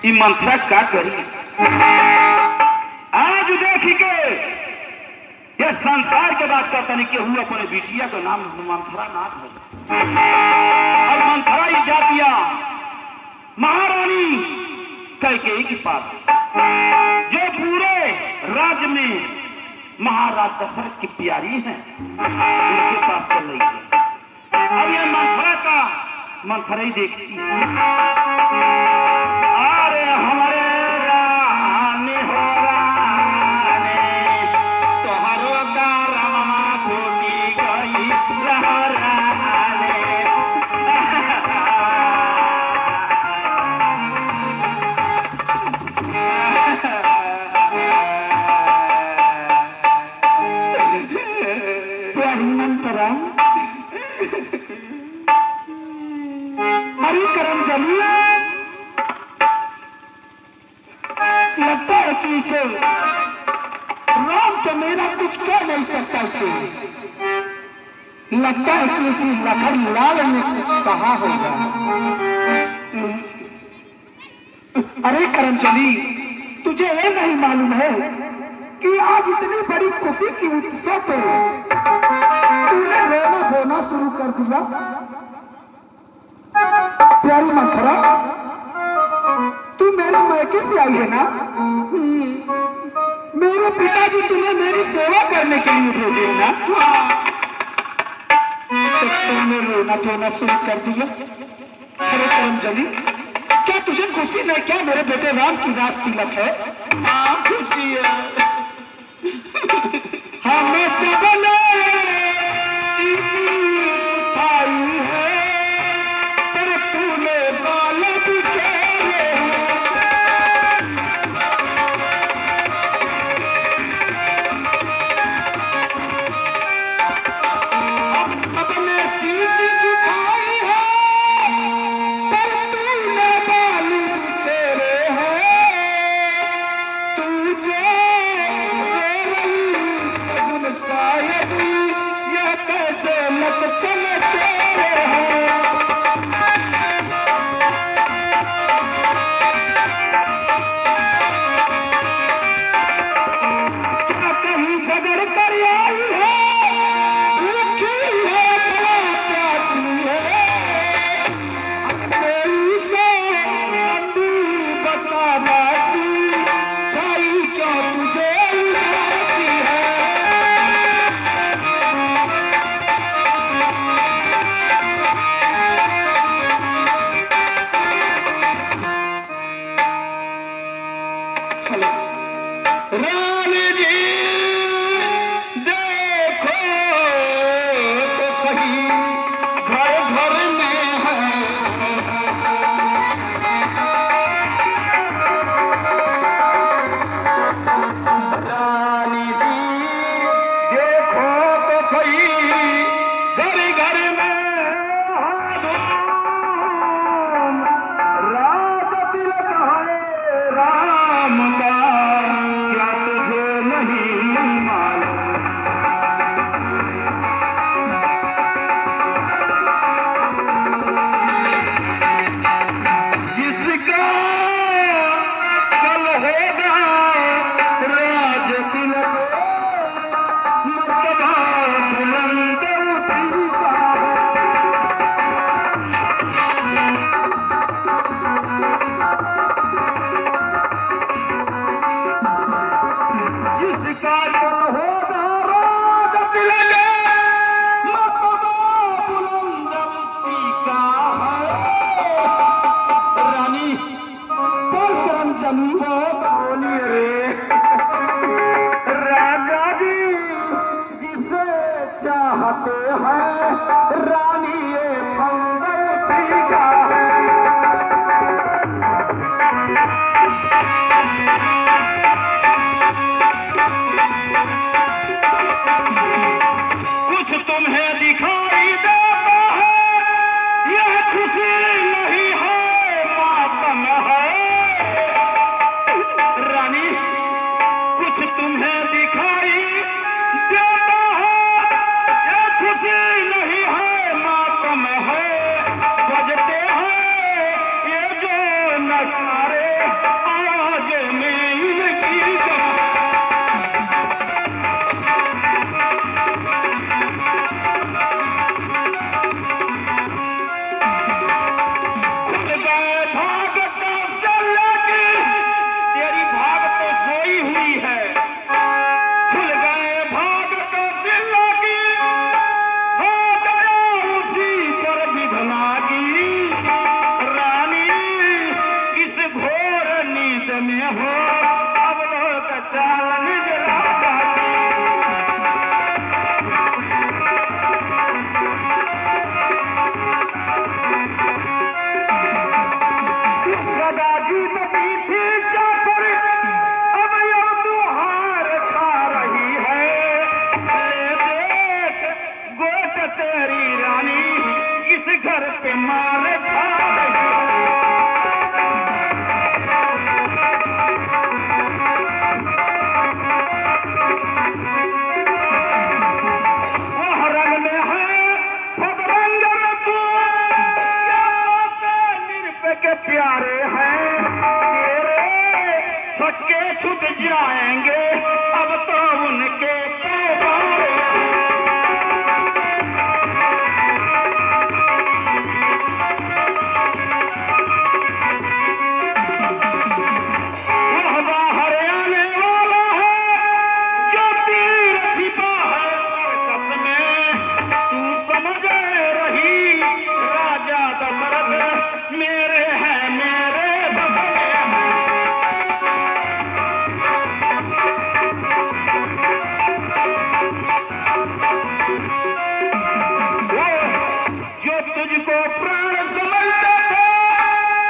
ई मंथरा का करी। आज देखी के ये संसार के बात करता नहीं केहू अपने बिटिया का नाम मंथरा ना धरे। और मंथरा ही जातिया महारानी कैकेयी के पास, जो पूरे राज्य में महाराज दशरथ की प्यारी हैं, उनके पास चल रही है। अब ये मंथरा का मंथरा ही देखती है, अरे हमारे रानी हो रानी तोहरो गारवा फूटी गई रानी। प्यारी मंथरा, हरी करम चली, लगता है कि इसे राम तो मेरा कुछ कह नहीं सकता। इसे लगता है कि इसी लखन लाल ने कुछ कहा होगा। अरे करम चली, तुझे ये नहीं मालूम है कि आज इतनी बड़ी खुशी की उत्सव पे तूने रोना धोना शुरू कर दिया। प्यारी मंथरा, तू मेरे मायके से आई है ना? मेरे पिताजी तुम्हें मेरी सेवा करने के लिए भेजे है ना? तो तुमने रोना धोना शुरू कर दिया। अरे करमचली, क्या तुझे खुशी नहीं? क्या मेरे बेटे राम की राज तिलक है? हाँ खुशी है। हमें सबने उठाई है, पर तूने बाल बिखेरे हैं। हम सबने शीश उठाई है, पर तूने बाल बिखेरे हैं। तू जो शायद यह कैसे लक्षण तेरे हैं। क्या कहीं झगड़ कर आई है, रुखी है बड़ा प्यासी है। मेरी से नंदी बता बासी, छाई क्यों तुझे उदासी है। राम जी देखो तो सही, घर घर में है। रानी जी देखो तो सही, घर घर में है। राज तिलक है राम का, क्या तुझे नहीं मालूम? जिसका कल होगा राज तिलक, मर्तबा बुलंद उसी का। जिसका कल होगा राज तिलक, मर्तबा बुलंद उसी का है। रानी बोल करमचली, बोलिए रे। राजा जी जिसे चाहते हैं, रानी ये फंद उसी का है। कुछ तुम्हें दिखाई देता है, यह खुशी नहीं है मातम है। मारे खा रही रंग में है भगरंग में तू क्या बातें निरपे के प्यारे हैं तेरे छक्के छूट जाएंगे अब तो उनके पैगारे तुझको प्राण समझते थे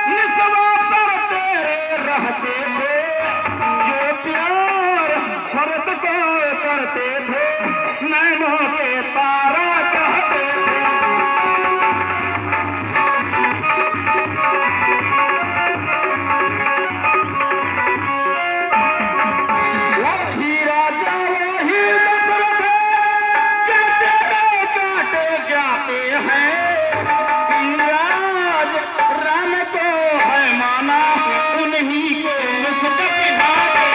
निस्वार्थ तेरे रहते थे जो प्यार भरत को करते थे नैनों के तारा कहते थे वही राजा वही दशरथ जाते काटे जाते हैं राम को है माना उन्हीं को मुकुट पिन्हाते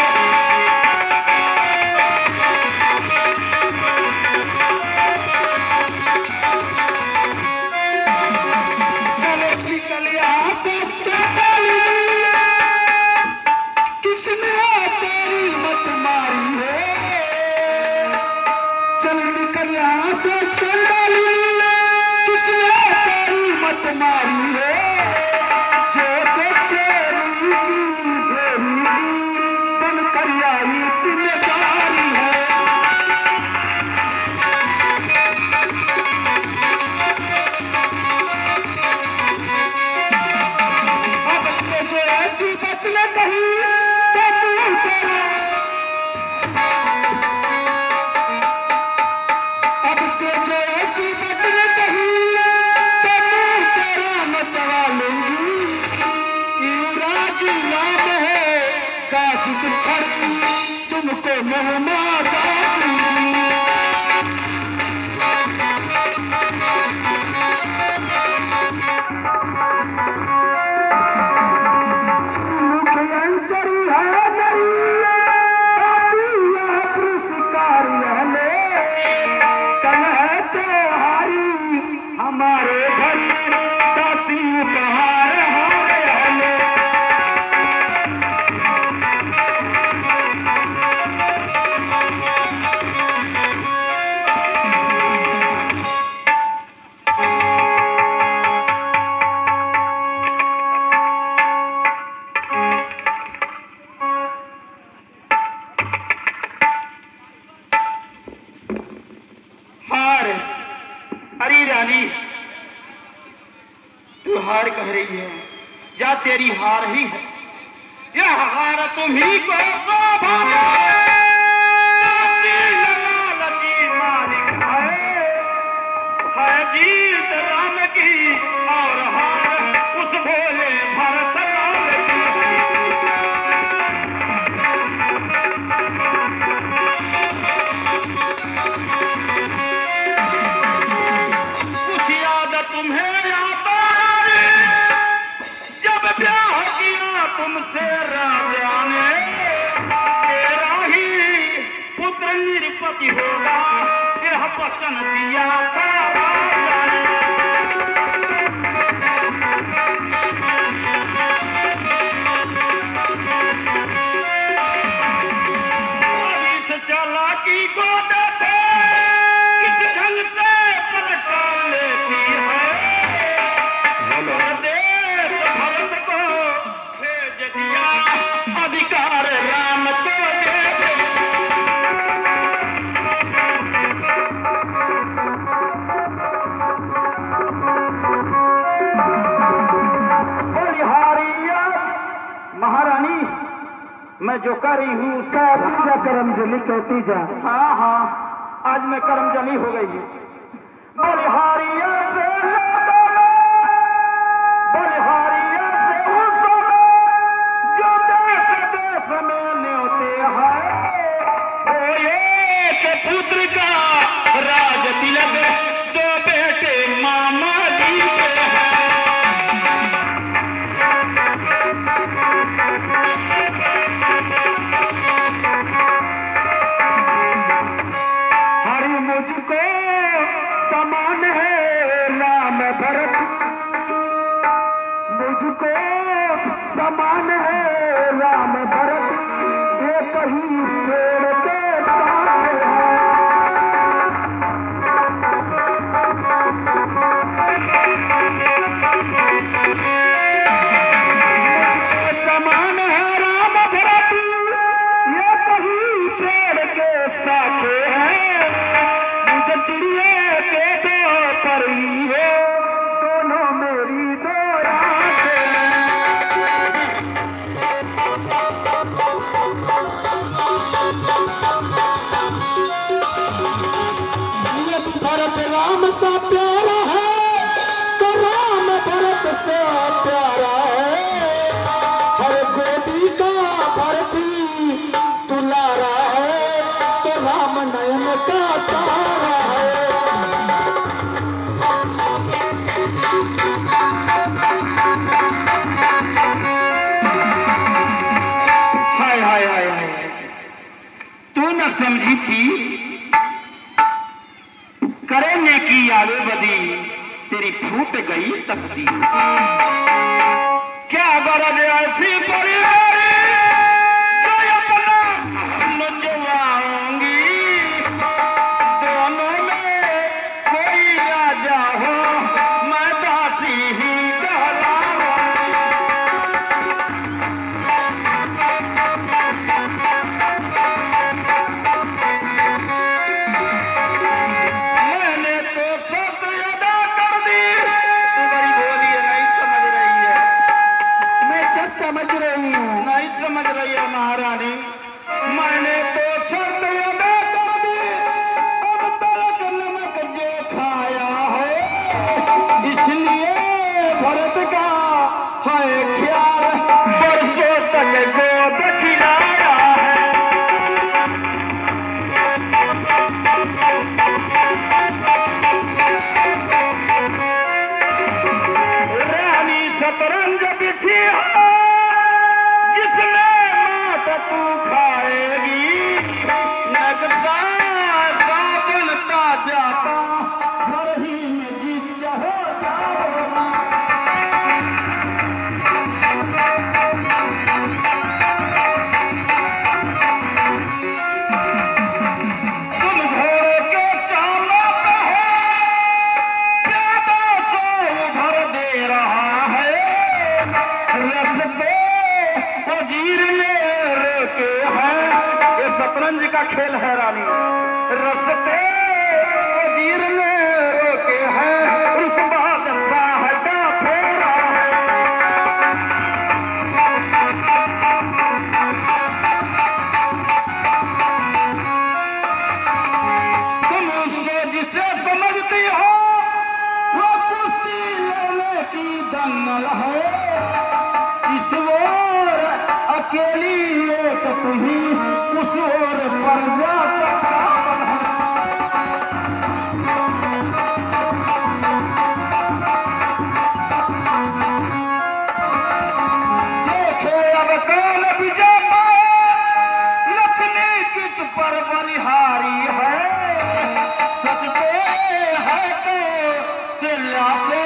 चलो निकल यहाँ से चली किसने तेरी मत मारी है चल निकल यहाँ से चली किसने तेरी मत मारी है जिस क्षण तुमको मोहम्मद मुख्यंचरी है नरी पुरस्कार कल है त्योहारी हमारे घर काशी उपहार अरे रानी तू हार कह रही है जा तेरी हार ही है यह हार तुम्ही को मालिक है जीत राम की और हार उस भोले भरत लाल तुम्हें आता जब ब्याह किया तुमसे राजा ने तेरा ही पुत्र निरपति होगा यह वचन दिया था राजा ने इस चालाकी को देखे किस ढंग से पलटा लेती है अधिकार राम को दे महारानी मैं जो कर रही हूँ सब करमजली कहती जा। हाँ हाँ आज मैं करमजली हो गई है। बलिहारिया से समान है राम भरत एक ही पेड़ के साथ है। समान है राम भरत ये कहीं पेड़ के साथे हैं। मुझे चिड़िया के दो पर ही हो दोनों मेरी दो रातें हैं। भरत राम सा प्यारा है तो राम भरत सा प्यारा है। हर गोदी का भरत ही दुलारा है तो राम नयन का तारा है। हाय हाय हाय हाय, तू न समझी थी करेंगे की आवे बदी तेरी फूट गई तकदीर। क्या गरज ऐसी परिवारी जो अपना नचवाऊंगी। दोनों में कोई राजा हो मैं दासी ही कहलाऊंगी। मैंने तो शर्त अदा कर दी। तू बड़ी भोली है, नहीं समझ रही है। मैं सब समझ रही हूँ। नहीं समझ रही है महारानी। मैंने तो शर्त अदा कर दी। अब तक नमक जो खाया है इसलिए भरत का है ख्याल बरसों तक गोद खिलाया है। रानी शतरंज बिछी हो जिसमें मात तू खाएगी। नक्शा बनता जाता घर ही में जीत हो जाओगी। तुम घोड़े के चालों पे हो प्यादों से उधर दे रहा है। रस्ते वजीर ने रोके हैं। ये शतरंज का खेल है रानी। रस्ते वजीर ने रोके हैं। रुतबा दरसा का फेरा है। तुम उसको जिसे समझती हो वो कुश्ती लेने की दंगल है। इस ओर अकेली एक तू ही उस ओर पर जाता है। देखे अब कौन विजय पाए लक्ष्मी किस पर बलिहारी है। सचते है तो सिला से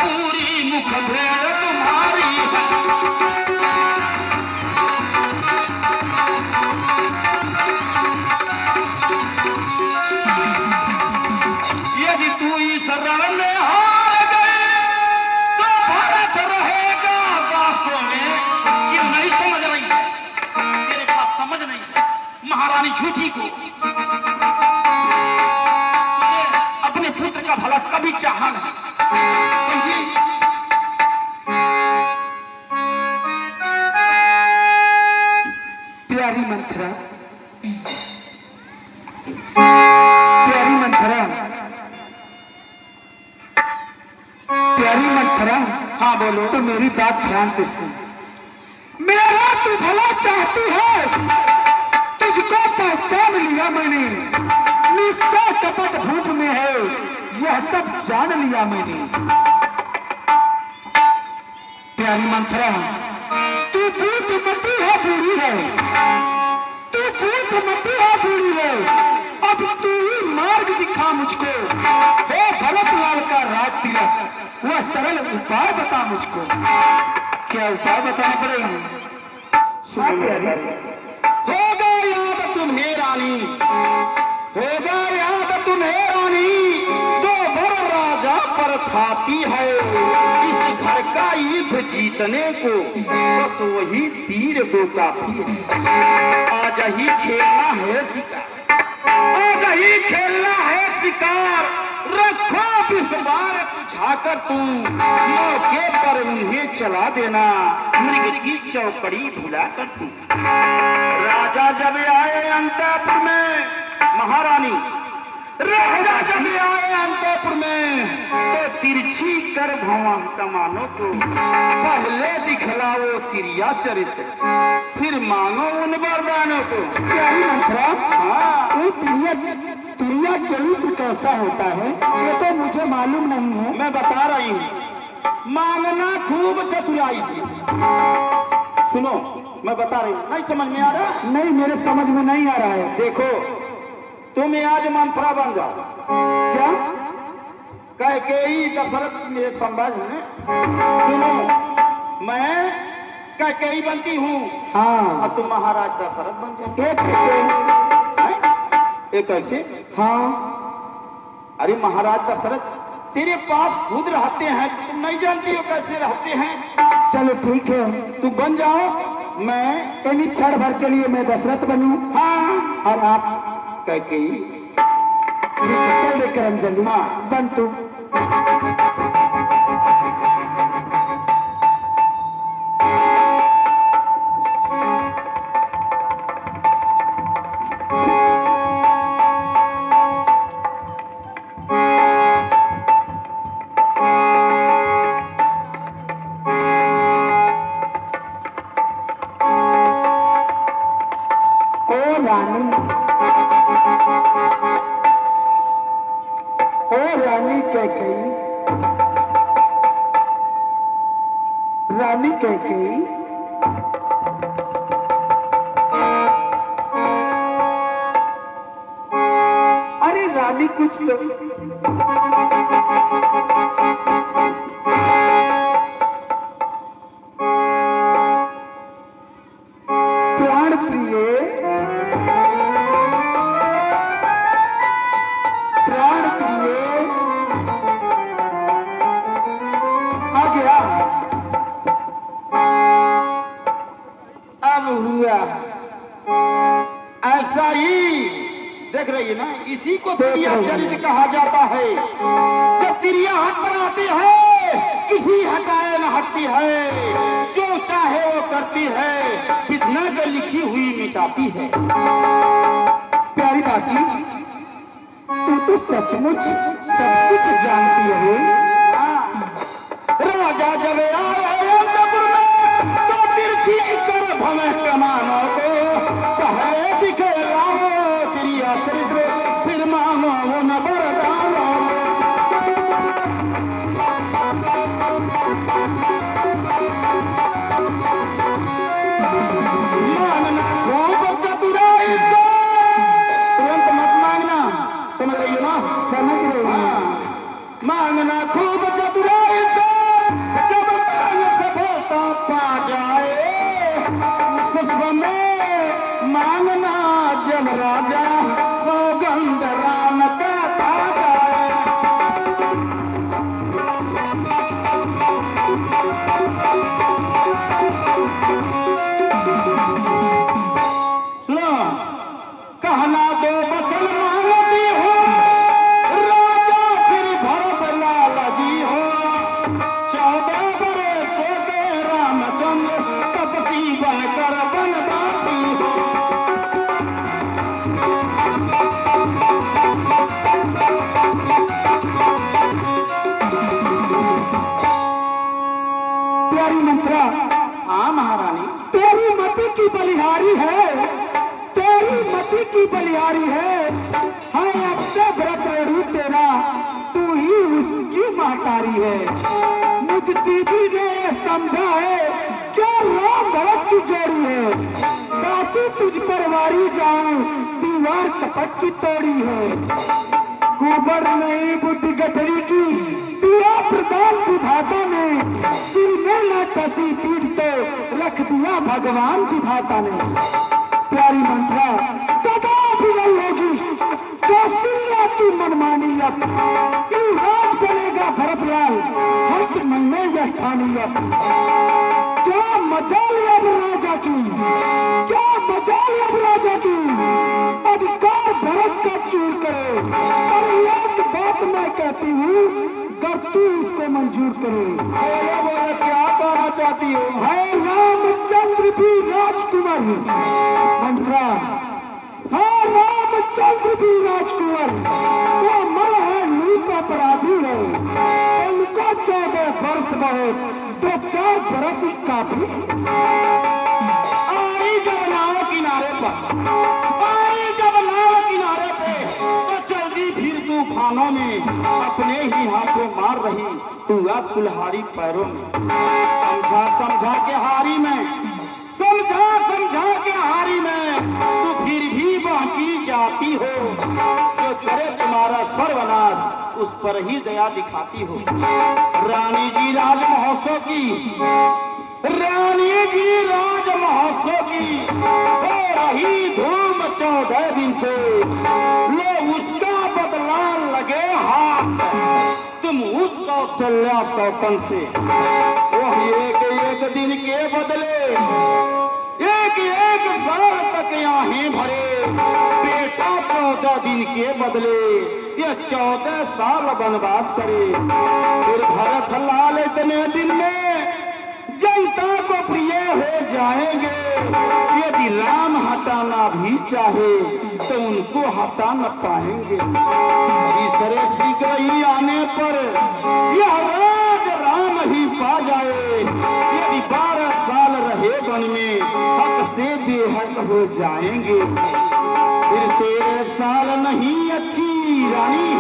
पूरी मुख भेड़ तुम्हारी है। यदि तू इस रण में हार गई तो भारत रहेगा दास्तों में। ये नहीं समझ रही है, तेरे पास समझ नहीं है महारानी झूठी को। तुझे अपने पुत्र का भला कभी चाहा नहीं समझी। प्यारी मंथरा, प्यारी मंथरा, प्यारी मंथरा। हाँ बोलो। तो मेरी बात ध्यान से सुन। मेरा तू भला चाहती है तुझको पहचान लिया मैंने। निश्चय कपट धूप में है यह सब जान लिया मैंने। प्यारी मंथरा तू बुद्धिमती है बूढ़ी है। तू बुद्धिमती है बूढ़ी है। अब तू ही मार्ग दिखा मुझको। हे भरत लाल का राज तिलक वह सरल उपाय बता मुझको। क्या उपाय बताना पड़ेगा? हाँ प्यारी, होगा याद तुम्हें रानी, होगा याद तुम्हें रानी, दो भर राजा पर खाती है, इस घर का युद्ध जीतने को बस वही तीर को काफी है। आज ही खेलना है शिकार, आज ही खेलना है शिकार, रखो इस बार बुझाकर तुम, मौके पर उन्हें चला देना, मृग की चौकड़ी भुला कर तुम। राजा जब आए अंतपुर में, महारानी राजा जब आए अंतपुर में, तो तिरछी कर भवन कमानों को पहले दिखलाओ तिरिया चरित्र, फिर मांगो उन वरदानों को। प्यारी मंत्रा, हाँ, ये तिरिया चरित्र कैसा होता है ये तो मुझे मालूम नहीं है। मैं बता रही हूँ, मांगना खूब चतुराई से। सुनो, मैं बता रही हूँ, नहीं समझ में आ रहा? नहीं, मेरे समझ में नहीं आ रहा है। देखो, तुम आज मंत्रा बन जाओ। क्या? कैकेयी दशरथ में एक संबंध है। सुनो, मैं कैकेयी बनती हूँ, हाँ। और तुम महाराज दशरथ बन जाओ। एक कैसे? एक कैसे? हाँ। अरे महाराज दशरथ तेरे पास खुद रहते हैं, तुम नहीं जानती हो कैसे रहते हैं। चलो ठीक है, तू बन जाओ, मैं इन्हीं क्षण भर के लिए मैं दशरथ बनूं। हाँ, और आप कैकेयी। चल रे करम जल्दी। हाँ। बन तू। रानी कैकेयी, अरे रानी कुछ तो प्राण प्रिय, प्राण प्रिय आ गया। अब हुआ ऐसा ही, देख रही है ना, इसी को तिरिया चरित्र कहा जाता है। जब तिरिया हाथ पर आती है, किसी हटाए न हटती है, जो चाहे वो करती है, विधना को लिखी हुई मिटाती है। प्यारी दासी, तू तो सचमुच सब कुछ जानती है। राजा जब आए अंतपुर में, तो तिरछी कर भवे कमानों को पहले दिखलाओ तिरिया चरित्र, फिर मांगो उन वरदानों को। मांगना खूब चतुराई से, तुरंत मत मांगना, समझ रही हो ना? समझ रही हूँ। मांगना खूब चतुराई से, जब मांग सफलता पा जाए, उस समय मांगना जब राजा सौगंध राम का खा जाए। सुनो, कहना दो बचन मांगती हो, राजा फिर भरत लाल जी हो, 14 बरसों के रामचंद्र तपसी बनकर बनवासी हो। प्यारी मंत्रा, हाँ महारानी, तेरी मति की बलिहारी है, तेरी मति की बलिहारी है। हाँ, अब से व्रत रेणु तेरा, तू ही उसकी महतारी है। मुझ सीधी ने समझा है क्या राम भरत की जोड़ी है, काशी तुझ पर वारी जाऊं, दीवार कपट की तोड़ी है। कुबर नहीं बुद्धि गठरी की दिया प्रदान विधाता ने, सिर में न कसी पीठ तो रख दिया भगवान विधाता ने। प्यारी मंत्रा कदापि नहीं होगी कौशल्या की मनमानी, अब राज बनेगा भरतलाल हस्त महीने यह ठानी। अब क्या मजाल अब राजा की, क्या मजाल अब राजा की, अधिकार भरत का चूर करे। पर एक बात मैं कहती हूँ अगर तू इसको मंजूर करे। बोलो बोलो क्या कहना चाहती हो? है रामचंद्र भी राजकुमार मंत्रा, है रामचंद्र भी राजकुमार, वो मर है नीत अपराधी है। उनको 14 वर्ष बहुत तो 4 बरस काफी। आई जब नाव किनारे पर, आई जब नाव किनारे पे, तो चलती फिर तूफानों में, अपने ही हाथों मार रही तू अब कुल्हाड़ी पैरों में। समझा समझा के हारी में, समझा समझा के हारी में, तू फिर भी बहकी जाती हो। जो करे तुम्हारा सर्वनाश उस पर ही दया दिखाती हो। रानी जी राज महोत्सव की, रानी जी राज महोत्सव की हो रही धूम 14 दिन से, लो उसका बदला लगे हाथ तुम उस कौशल्या सौतन से। वह एक दिन के बदले एक साल तक आहें भरे, बेटा 14 दिन के बदले ये 14 साल वनवास करे। फिर भरत लाल इतने दिन में जनता को प्रिय हो जाएंगे। यदि राम हटाना भी चाहे तो उनको हटा न पाएंगे। तीसरे शीघ्र ही आने पर यह राज राम ही पा जाए। यदि 12 साल रहे वन में हक से बेहक हो जाएंगे। फिर 13 साल नहीं अच्छी रानी,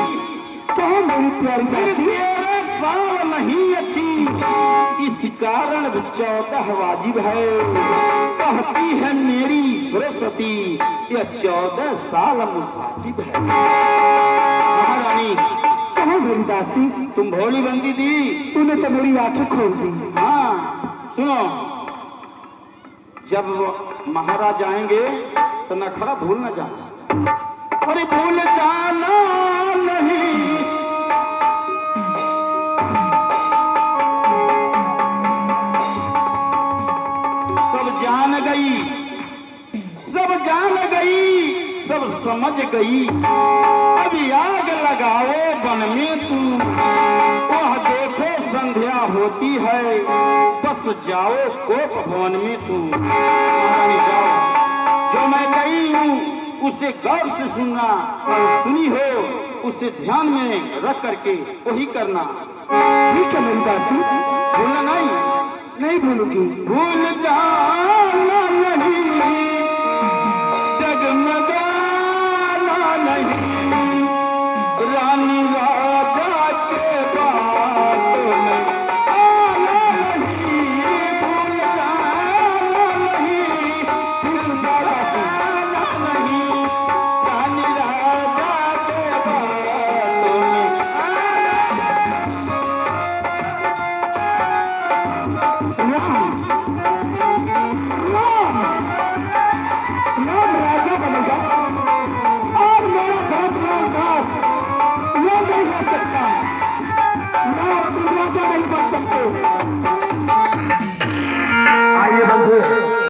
कहो मेरी प्यारी फिर दासी, 13 साल नहीं अच्छी, इस कारण 14 वाजिब है। कहती है मेरी सरस्वती यह 14 साल मुसाजिब है। महारानी कहो मेरी दासी, तुम भोली बनती थी, तूने तो मेरी आंखें खोल दी। हाँ सुनो, जब महाराज आएंगे तो नखरा भूल न जाना। अरे भूल जाना नहीं, सब जान गई, सब जान गई, सब समझ गई। अभी आग लगाओ वन में तू, वह देखो संध्या होती है, बस जाओ कोप भवन में तू। महारानी जाओ, जो मैं गई हूँ उसे गौर से सुनना, और सुनी हो उसे ध्यान में रख करके वही करना। ठीक है मेरी दासी, भूलना नहीं, नहीं भूलूंगी। भूल जा